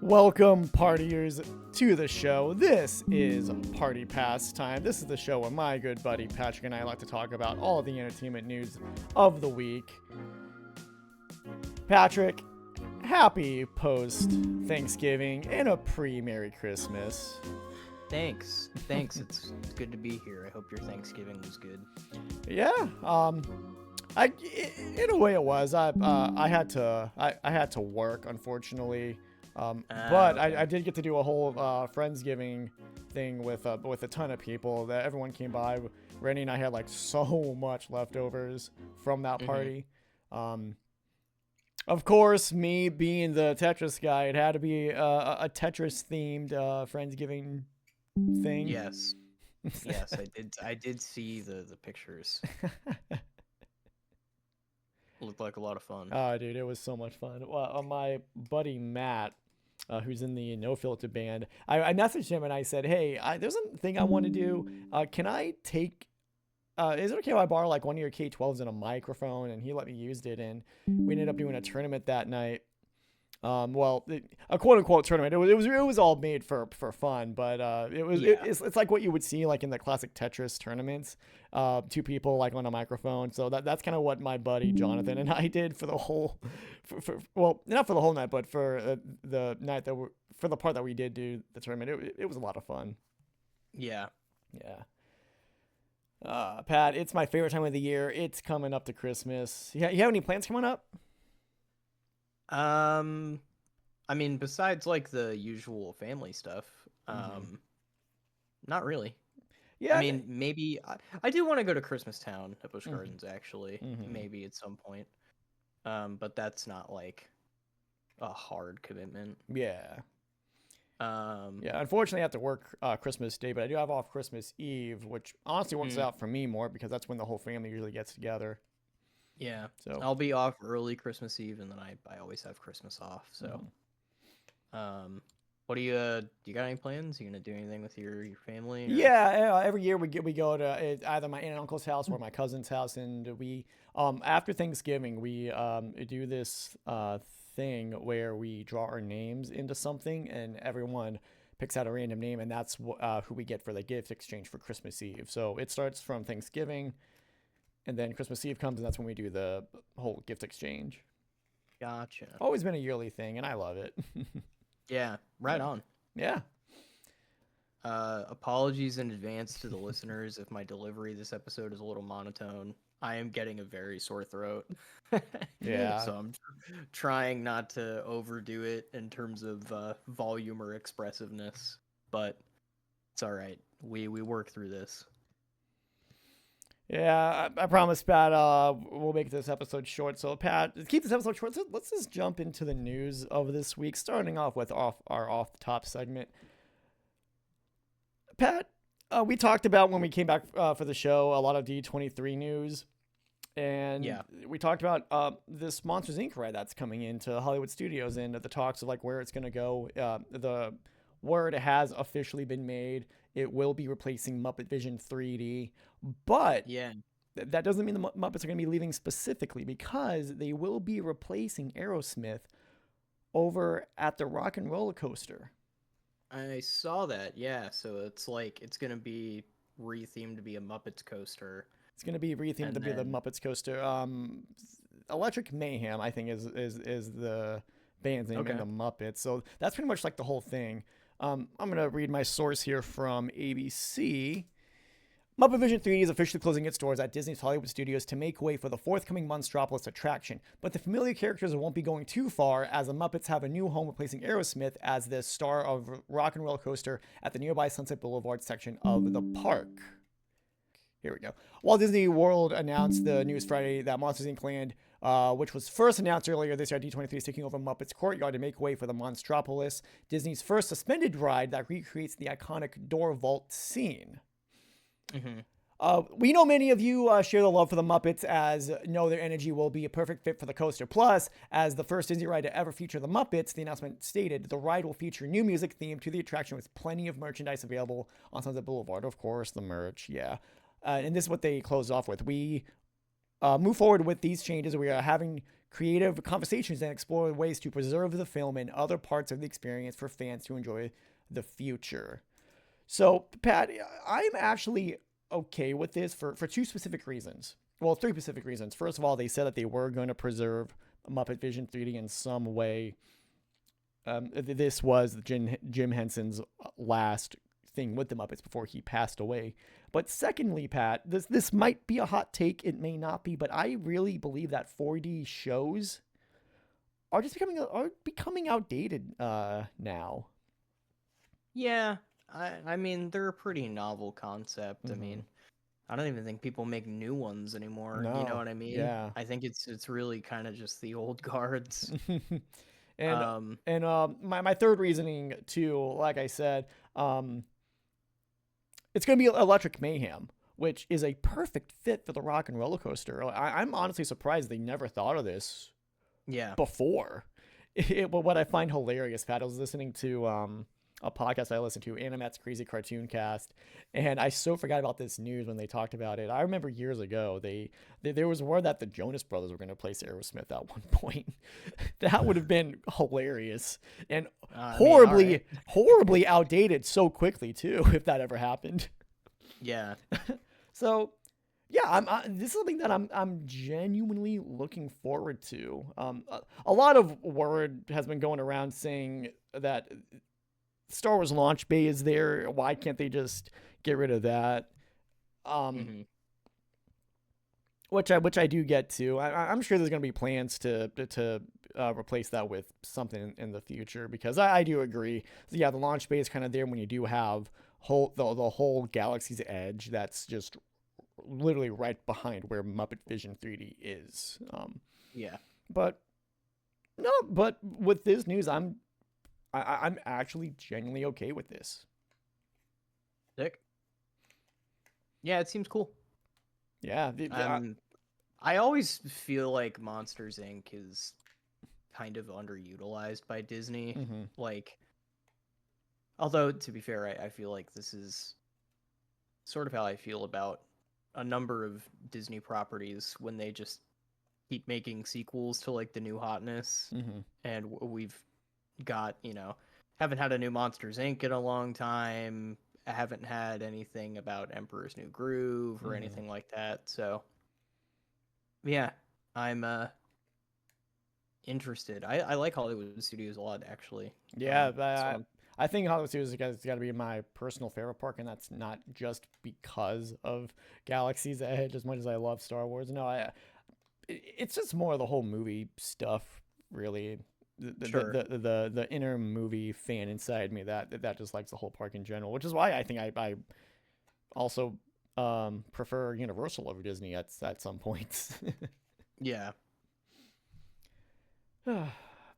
Welcome, partiers, to the show. This is Party Pastime. This is the show where my good buddy Patrick and I like to talk about all the entertainment news of the week. Patrick, happy post-Thanksgiving and a pre-Merry Christmas. Thanks. It's good to be here. I hope your Thanksgiving was good. Yeah, in a way it was. I had to work, unfortunately. But okay. I did get to do a whole Friendsgiving thing with a ton of people. That everyone came by. Randy and I had like so much leftovers from that party. Of course, me being the Tetris guy, it had to be a Tetris themed Friendsgiving thing. Yes, I did see the pictures. Looked like a lot of fun. Oh, dude, it was so much fun. Well, my buddy Matt, who's in the No Filter band, I messaged him and I said, hey, there's a thing I want to do. Can I take, is it okay if I borrow like one of your K12s and a microphone? And he let me use it. And we ended up doing a tournament that night. A quote unquote tournament. It was all made for fun, but it's like what you would see like in the classic Tetris tournaments. Two people like on a microphone. So that's kind of what my buddy Jonathan and I did for the whole, not for the whole night, but for the night for the part that we did do the tournament. It was a lot of fun. Yeah. Pat, it's my favorite time of the year. It's coming up to Christmas. You have any plans coming up? I mean, besides like the usual family stuff, not really. Yeah. I mean, maybe I do want to go to Christmas Town at Busch Gardens, actually. Maybe at some point. But that's not like a hard commitment. Yeah. Unfortunately I have to work Christmas Day, but I do have off Christmas Eve, which honestly works out for me more because that's when the whole family usually gets together. Yeah, so I'll be off early Christmas Eve, and then I always have Christmas off. So, what do you got any plans? You gonna do anything with your family? Or? Yeah, every year we go to either my aunt and uncle's house or my cousin's house, and we after Thanksgiving we do this thing where we draw our names into something, and everyone picks out a random name, and that's who we get for the gift exchange for Christmas Eve. So it starts from Thanksgiving. And then Christmas Eve comes, and that's when we do the whole gift exchange. Gotcha. Always been a yearly thing, and I love it. Yeah, right on. Yeah. Apologies in advance to the listeners if my delivery this episode is a little monotone. I am getting a very sore throat. Yeah. So I'm trying not to overdo it in terms of volume or expressiveness, but it's all right. We work through this. Yeah, I promise, Pat, we'll make this episode short. So, Pat, to keep this episode short, so let's just jump into the news of this week, starting off with our off-the-top segment. Pat, we talked about when we came back for the show, a lot of D23 news. And we talked about this Monsters, Inc. ride that's coming into Hollywood Studios and the talks of like where it's going to go. The word has officially been made. It will be replacing Muppet-Vision 3D. But that doesn't mean the Muppets are going to be leaving specifically, because they will be replacing Aerosmith over at the Rock and Roller Coaster. I saw that, yeah. So it's like it's going to be rethemed to be a Muppets coaster. It's going to be rethemed to be the Muppets coaster. Electric Mayhem, I think, is the band's name in the Muppets. So that's pretty much like the whole thing. I'm going to read my source here from ABC. Muppet-Vision 3D is officially closing its doors at Disney's Hollywood Studios to make way for the forthcoming Monstropolis attraction. But the familiar characters won't be going too far, as the Muppets have a new home replacing Aerosmith as the star of Rock and Roller Coaster at the nearby Sunset Boulevard section of the park. Here we go. Walt Disney World announced the news Friday that Monsters, Inc. Land, which was first announced earlier this year, D23 is taking over Muppets Courtyard to make way for the Monstropolis, Disney's first suspended ride that recreates the iconic door vault scene. We know many of you share the love for the Muppets, as know their energy will be a perfect fit for the coaster. Plus, as the first Disney ride to ever feature the Muppets, the announcement stated the ride will feature new music themed to the attraction with plenty of merchandise available on Sunset Boulevard. Of course, the merch, yeah. And this is what they closed off with. We move forward with these changes. We are having creative conversations and exploring ways to preserve the film and other parts of the experience for fans to enjoy the future. So, Pat, I'm actually okay with this for two specific reasons. Well, three specific reasons. First of all, they said that they were going to preserve Muppet-Vision 3D in some way. This was Jim Henson's last thing with the Muppets before he passed away. But secondly, Pat, this might be a hot take. It may not be, but I really believe that 4D shows are just becoming outdated now. Yeah, I mean, they're a pretty novel concept. I mean, I don't even think people make new ones anymore. No, you know what I mean? Yeah. I think it's really kind of just the old guards. and my third reasoning too, like I said, it's going to be Electric Mayhem, which is a perfect fit for the Rock and Roller Coaster. I'm honestly surprised they never thought of this. Yeah. Before, what I find hilarious, Pat, I was listening to a podcast I listened to, Animat's Crazy Cartoon Cast, and I so forgot about this news when they talked about it. I remember years ago there was word that the Jonas Brothers were going to place Aerosmith at one point. That would have been hilarious and horribly outdated so quickly too, if that ever happened. Yeah. So, yeah, this is something that I'm genuinely looking forward to. A lot of word has been going around saying that Star Wars launch bay is there. Why can't they just get rid of that? Which I do get to. I'm sure there's going to be plans to replace that with something in the future, because I do agree. So yeah, the launch bay is kind of there when you do have the whole Galaxy's Edge that's just literally right behind where Muppet-Vision 3D is. Yeah. But with this news, I'm actually genuinely okay with this. Sick. Yeah, it seems cool. Yeah. I always feel like Monsters Inc. is kind of underutilized by Disney. Like, although to be fair, I feel like this is sort of how I feel about a number of Disney properties when they just keep making sequels to like the new hotness. And we've got, haven't had a new Monsters Inc. in a long time. I haven't had anything about Emperor's New Groove or anything like that. So yeah, I'm interested. I like Hollywood Studios a lot, actually. Yeah, I think Hollywood Studios has got to be my personal favorite park, and that's not just because of Galaxy's Edge as much as I love Star Wars. No, it's just more of the whole movie stuff, really. The inner movie fan inside me that just likes the whole park in general, which is why I think I also prefer Universal over Disney at some points. Yeah.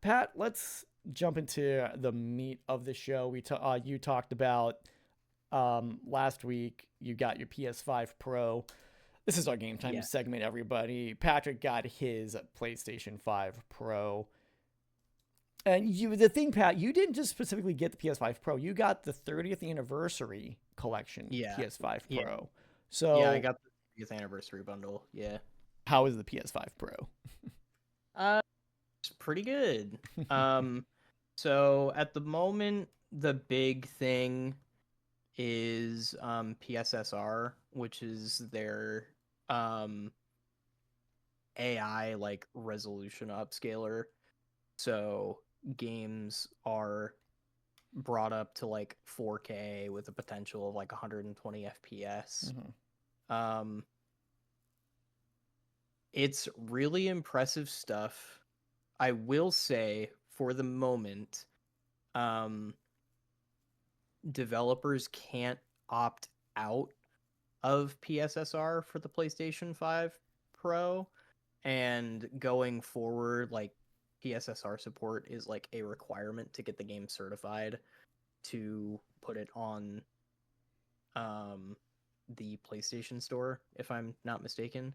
Pat, let's jump into the meat of the show. You talked about last week you got your PS5 Pro. This is our game time segment, everybody. Patrick got his PlayStation 5 Pro. And the thing, Pat, you didn't just specifically get the PS5 Pro. You got the 30th anniversary collection PS5 Pro. So yeah, I got the 30th anniversary bundle. Yeah. How is the PS5 Pro? It's pretty good. So at the moment, the big thing is PSSR, which is their AI like resolution upscaler. So games are brought up to like 4K with a potential of like 120 FPS. It's really impressive stuff. I will say, for the moment, developers can't opt out of PSSR for the PlayStation 5 Pro, and going forward, like, PSSR support is like a requirement to get the game certified to put it on the PlayStation Store, if I'm not mistaken.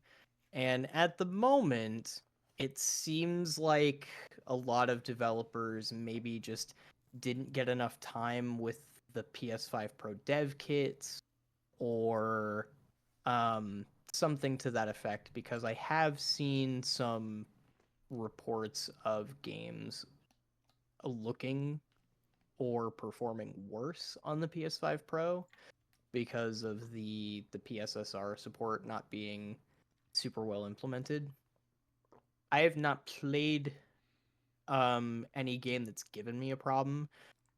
And at the moment, it seems like a lot of developers maybe just didn't get enough time with the PS5 Pro dev kits, or something to that effect, because I have seen some reports of games looking or performing worse on the PS5 Pro because of the PSSR support not being super well implemented. I have not played any game that's given me a problem.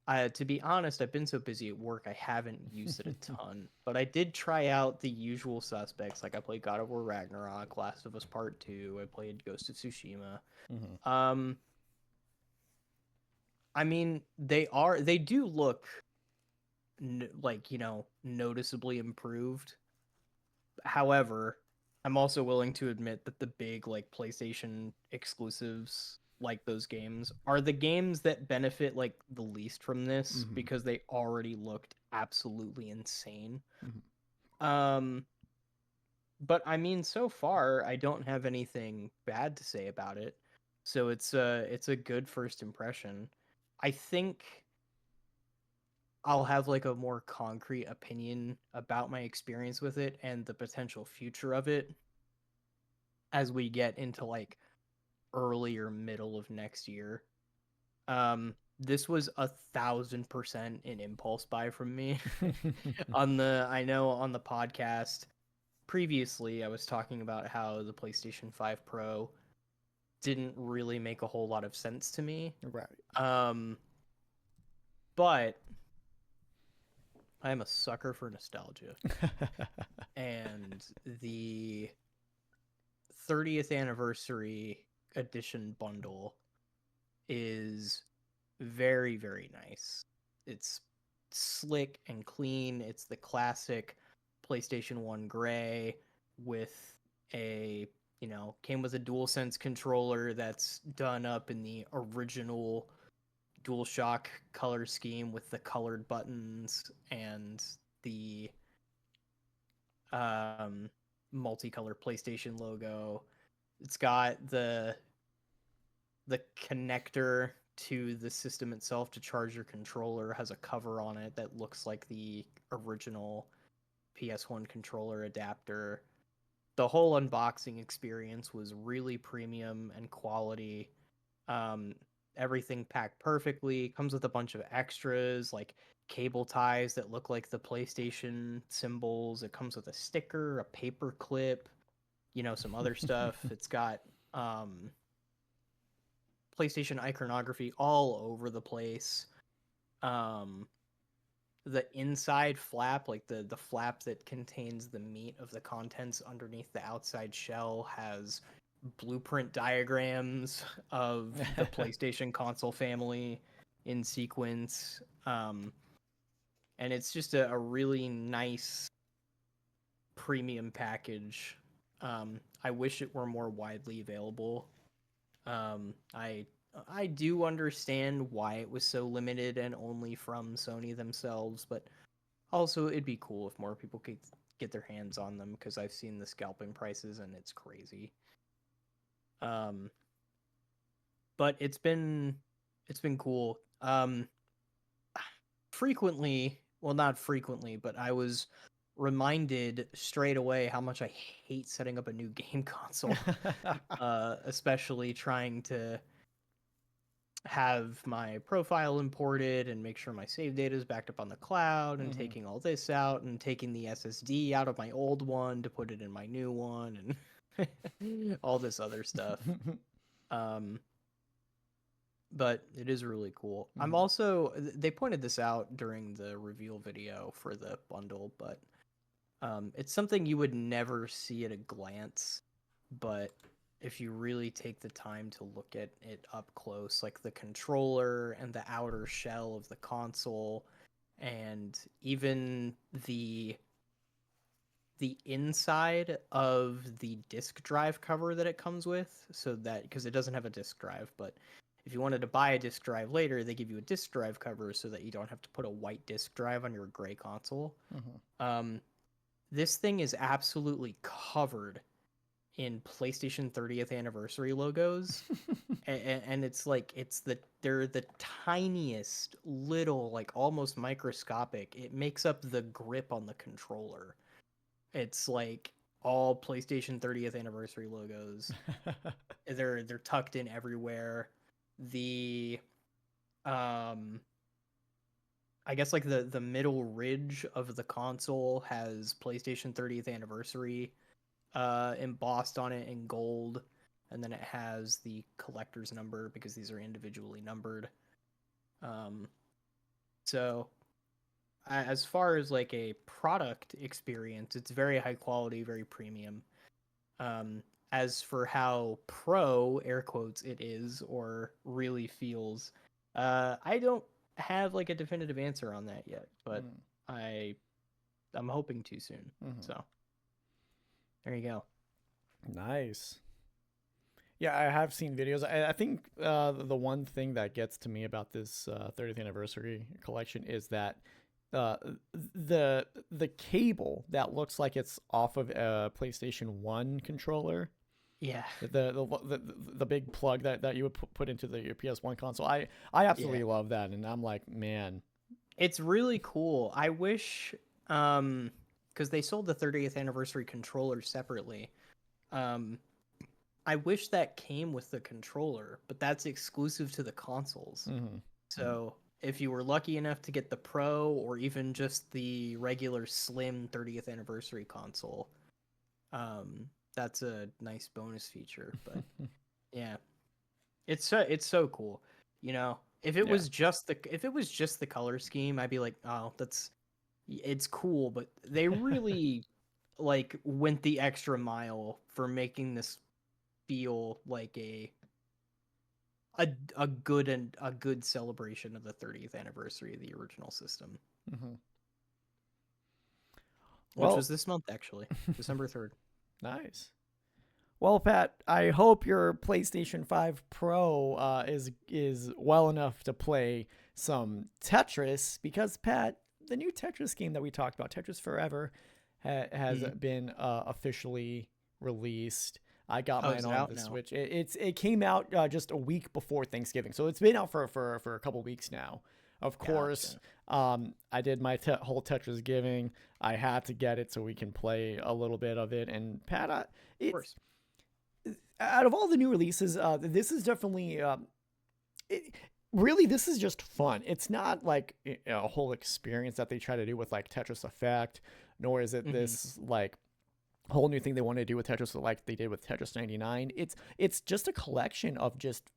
To be honest, I've been so busy at work, I haven't used it a ton. But I did try out the usual suspects. Like, I played God of War Ragnarok, Last of Us Part 2, I played Ghost of Tsushima. I mean, they do look like, noticeably improved. However, I'm also willing to admit that the big, like, PlayStation exclusives, like those games, are the games that benefit, like, the least from this, because they already looked absolutely insane. But I mean, so far, I don't have anything bad to say about it. So it's a good first impression. I think I'll have, like, a more concrete opinion about my experience with it and the potential future of it as we get into, like, early or middle of next year. This was 1,000% an impulse buy from me. I know on the podcast previously, I was talking about how the PlayStation 5 Pro didn't really make a whole lot of sense to me. Right. But I'm a sucker for nostalgia. And the 30th anniversary edition bundle is very, very nice. It's slick and clean. It's the classic PlayStation 1 gray with came with a DualSense controller that's done up in the original DualShock color scheme with the colored buttons and the multicolor PlayStation logo. It's got the connector to the system itself to charge your controller, has a cover on it that looks like the original PS1 controller adapter. The whole unboxing experience was really premium and quality. Everything packed perfectly. Comes with a bunch of extras like cable ties that look like the PlayStation symbols. It comes with a sticker, a paper clip, some other stuff. It's got PlayStation iconography all over the place. The inside flap, like the flap that contains the meat of the contents underneath the outside shell, has blueprint diagrams of the PlayStation console family in sequence. And it's just a really nice premium package. I wish it were more widely available. I do understand why it was so limited and only from Sony themselves, but also it'd be cool if more people could get their hands on them, because I've seen the scalping prices and it's crazy. But it's been cool. Not frequently, but I was reminded straight away how much I hate setting up a new game console, especially trying to have my profile imported and make sure my save data is backed up on the cloud, and taking all this out and taking the SSD out of my old one to put it in my new one, and all this other stuff. But it is really cool. I'm also, they pointed this out during the reveal video for the bundle, but it's something you would never see at a glance, but if you really take the time to look at it up close, like the controller and the outer shell of the console, and even the inside of the disk drive cover that it comes with, so that, because it doesn't have a disk drive, but if you wanted to buy a disk drive later, they give you a disk drive cover so that you don't have to put a white disk drive on your gray console. This thing is absolutely covered in PlayStation 30th anniversary logos. And it's like, they're the tiniest little, like almost microscopic. It makes up the grip on the controller. It's like all PlayStation 30th anniversary logos. They're tucked in everywhere. The I guess like the middle ridge of the console has PlayStation 30th anniversary embossed on it in gold, and then it has the collector's number because these are individually numbered. So as far as like a product experience, it's very high quality, very premium. As for how pro, air quotes, it is or really feels, I don't have like a definitive answer on that yet, but I'm hoping to soon. So there you go. Nice. Yeah, I have seen videos. I think the one thing that gets to me about this 30th anniversary collection is that the cable that looks like it's off of a PlayStation 1 controller. Yeah. The big plug that you would put into your PS1 console. I absolutely love that, and I'm like, man, it's really cool. I wish because they sold the 30th anniversary controller separately. I wish that came with the controller, but that's exclusive to the consoles. So if you were lucky enough to get the Pro or even just the regular slim 30th anniversary console, that's a nice bonus feature. But yeah, it's so cool. You know, if it was just the color scheme, I'd be like, oh, it's cool. But they really like went the extra mile for making this feel like a good celebration of the 30th anniversary of the original system. Which was this month, actually, December 3rd. Nice. Well, Pat, I hope your PlayStation 5 Pro is well enough to play some Tetris, because, Pat, the new Tetris game that we talked about, Tetris Forever, has been officially released. I got mine on the Switch. It came out just a week before Thanksgiving, so it's been out for a couple weeks now. Of course, I did my whole Tetris giving. I had to get it so we can play a little bit of it. And Pat, out of all the new releases, this is definitely really, this is just fun. It's not like a whole experience that they try to do with like Tetris Effect, nor is it this like whole new thing they want to do with Tetris like they did with Tetris 99. It's just a collection of just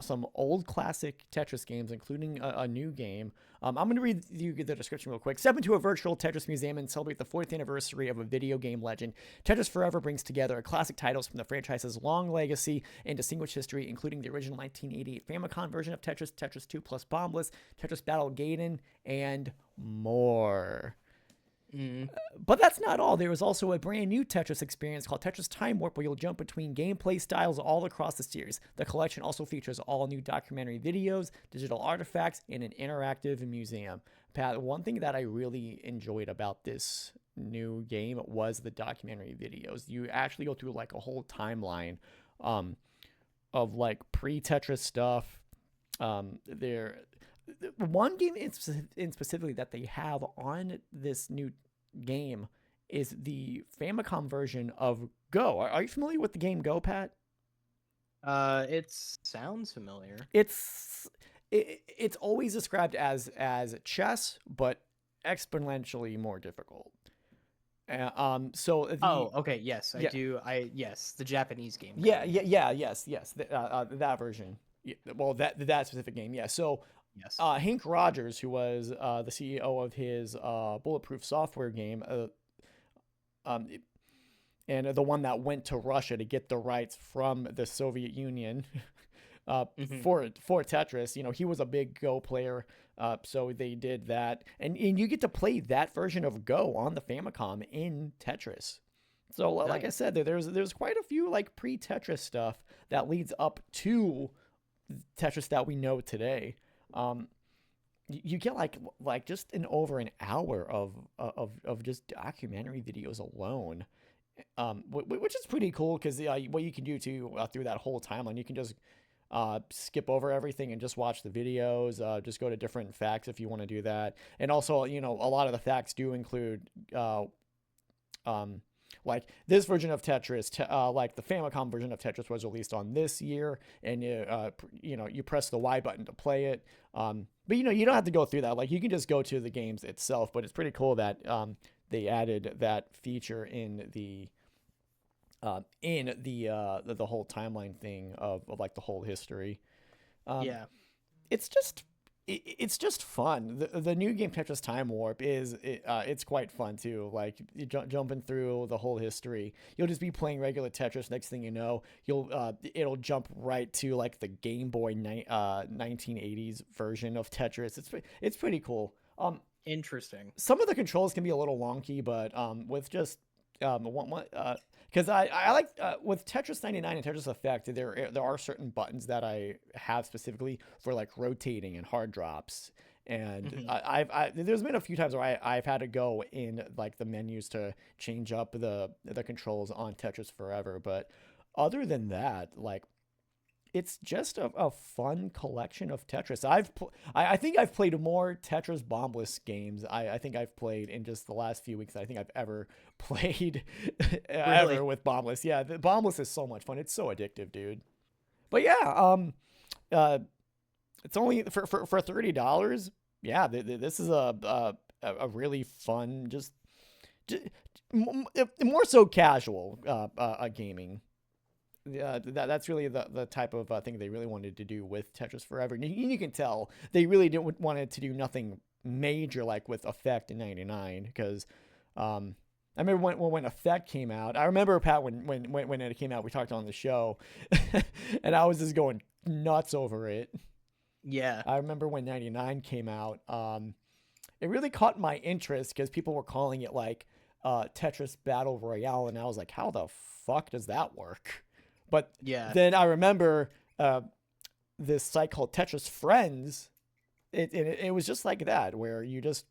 some old classic Tetris games, including a new game. I'm going to read you the description real quick. Step into a virtual Tetris museum and celebrate the 40th anniversary of a video game legend. Tetris Forever brings together classic titles from the franchise's long legacy and distinguished history, including the original 1988 Famicom version of Tetris, Tetris 2 plus Bombless, Tetris Battle Gaiden, and more. But that's not all. There is also a brand new Tetris experience called Tetris Time Warp, where you'll jump between gameplay styles all across the series. The collection also features all new documentary videos, digital artifacts, and an interactive museum. Pat, one thing that I really enjoyed about this new game was the documentary videos. You actually go through like a whole timeline of like pre-Tetris stuff. One game in specifically that they have on this new game is the Famicom version of Go. Are you familiar with the game Go, Pat? It sounds familiar. It's always described as chess, but exponentially more difficult. Okay, yes, I do. Yes, the Japanese game. Yes. That version. Yeah, well, that specific game. Yeah. So. Yes. Hank Rogers, who was the CEO of his Bulletproof Software game, and the one that went to Russia to get the rights from the Soviet Union for Tetris, you know, he was a big Go player, so they did that, and you get to play that version of Go on the Famicom in Tetris. So, like I said, there's quite a few like pre-Tetris stuff that leads up to Tetris that we know today. You get like just over an hour of just documentary videos alone, which is pretty cool because what you can do through that whole timeline, you can just skip over everything and just watch the videos, just go to different facts if you want to do that. And also, you know, a lot of the facts do include like this version of Tetris, like the Famicom version of Tetris was released on this year, and you press the Y button to play it. But you don't have to go through that. Like you can just go to the games itself. But it's pretty cool that they added that feature in the whole timeline thing of like the whole history. Yeah, it's just fun. The new game Tetris Time Warp it's quite fun too. Like jumping through the whole history, you'll just be playing regular Tetris. Next thing you know, it'll jump right to like the Game Boy 1980s version of Tetris. It's pretty cool. Interesting. Some of the controls can be a little wonky, but with just because I like with Tetris 99 and Tetris Effect, there are certain buttons that I have specifically for like rotating and hard drops, and there's been a few times where I've had to go in like the menus to change up the controls on Tetris Forever, but other than that, like it's just a fun collection of Tetris. I think I've played more Tetris Bombless games. I think I've played in just the last few weeks. I think I've ever played ever with Bombless. Yeah, the Bombless is so much fun. It's so addictive, dude. But yeah, it's only for $30. Yeah, this is a really fun, just more so casual gaming. Yeah, that's really the type of thing they really wanted to do with Tetris Forever. And you can tell they really didn't wanted to do nothing major like with Effect in '99, because I remember when Effect came out. I remember, Pat, when it came out, we talked on the show, and I was just going nuts over it. Yeah, I remember when '99 came out. It really caught my interest because people were calling it like Tetris Battle Royale, and I was like, how the fuck does that work? But then I remember this site called Tetris Friends. It was just like that, where you just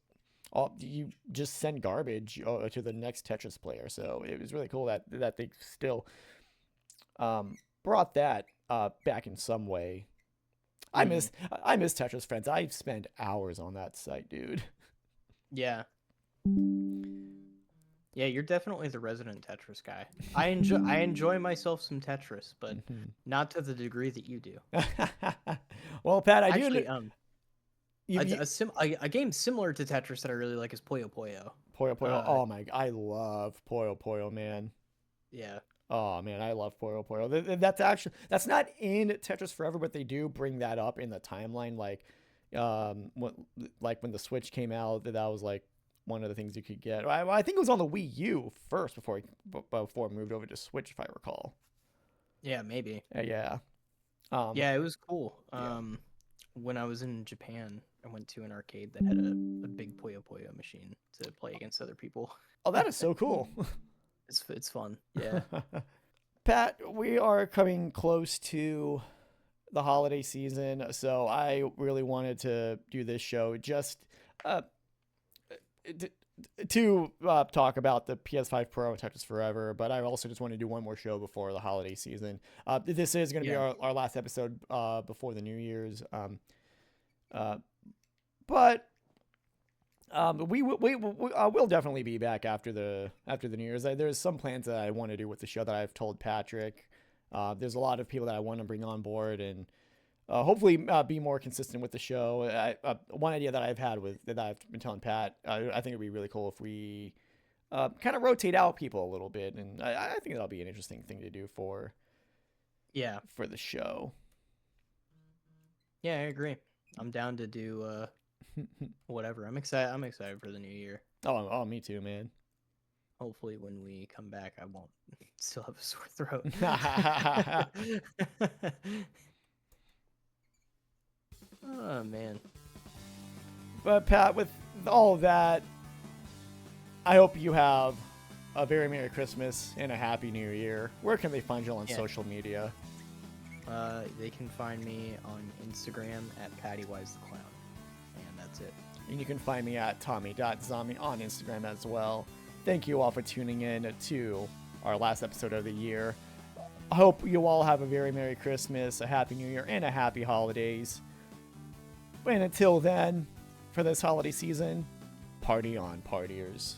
send garbage to the next Tetris player. So it was really cool that they still brought that back in some way. I miss Tetris Friends. I spend hours on that site, dude. Yeah. Yeah, you're definitely the resident Tetris guy. I enjoy myself some Tetris, but not to the degree that you do. Well, Pat, Actually, a game similar to Tetris that I really like is Puyo Puyo. Puyo Puyo. Oh my! I love Puyo Puyo, man. Yeah. Oh man, I love Puyo Puyo. That's not in Tetris Forever, but they do bring that up in the timeline. Like when the Switch came out, that was like one of the things you could get. I think it was on the Wii U first before it moved over to Switch, if I recall. Yeah, maybe. Yeah. Yeah, it was cool. When I was in Japan, I went to an arcade that had a big Puyo Puyo machine to play against other people. Oh, that is so cool. It's fun. Yeah. Pat, we are coming close to the holiday season, so I really wanted to do this show just to talk about the PS5 Pro and Tetris Forever, but I also just want to do one more show before the holiday season. This is going to be our last episode before the New Year's. But we'll definitely be back after the New Year's. There's some plans that I want to do with the show that I've told Patrick. There's a lot of people that I want to bring on board, and hopefully be more consistent with the show. One idea that that I've been telling Pat, I think it'd be really cool if we kind of rotate out people a little bit, and I think that'll be an interesting thing to do for the show. Yeah, I agree. I'm down to do whatever. I'm excited for the new year. Oh, me too, man. Hopefully when we come back, I won't still have a sore throat. Oh, man. But Pat, with all of that, I hope you have a very Merry Christmas and a Happy New Year. Where can they find you on social media? They can find me on Instagram at PattyWiseTheClown. And that's it. And you can find me at Tommy.Zombie on Instagram as well. Thank you all for tuning in to our last episode of the year. I hope you all have a very Merry Christmas, a Happy New Year, and a Happy Holidays. And until then, for this holiday season, party on, partiers.